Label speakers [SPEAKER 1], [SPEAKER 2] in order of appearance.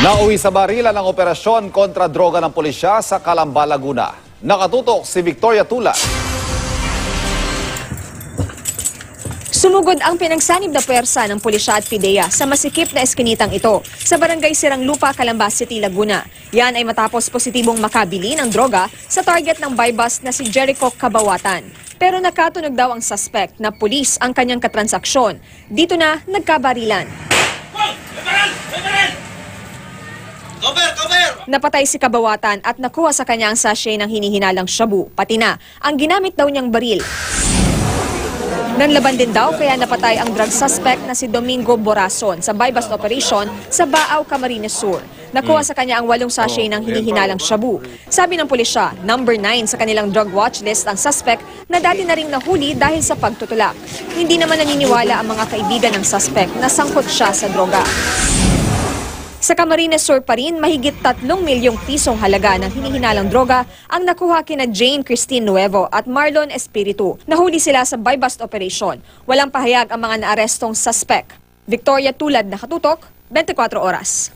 [SPEAKER 1] Nauwi sa barilan ang operasyon kontra droga ng pulisya sa Calamba, Laguna. Nakatutok si Victoria Tula.
[SPEAKER 2] Sumugod ang pinagsanib na puwersa ng pulisya at PIDEA sa masikip na eskinitang ito sa barangay Sirang Lupa, Calamba City, Laguna. Yan ay matapos positibong makabili ng droga sa target ng buy bust na si Jericho Cabawatan. Pero nakatunog daw ang suspect na pulis ang kanyang katransaksyon. Dito na nagkabarilan. Napatay si Cabawatan at nakuha sa kanya ang sachet ng hinihinalang shabu, pati na ang ginamit daw niyang baril. Nanlaban din daw kaya napatay ang drug suspect na si Domingo Borason sa buy-bust operation sa Baaw, Camarines Sur. Nakuha sa kanya ang 8 sachet ng hinihinalang shabu. Sabi ng pulisya, number 9 sa kanilang drug watch list ang suspect na dati na ring nahuli dahil sa pagtutulak. Hindi naman naniniwala ang mga kaibigan ng suspect na sangkot siya sa droga. Sa Camarines Sur pa rin, mahigit 3 milyong pisong halaga ng hinihinalang droga ang nakuha kina Jane Christine Nuevo at Marlon Espiritu. Nahuli sila sa buy-bust operation. Walang pahayag ang mga naarestong suspect. Victoria Tulad, nakatutok, 24 oras.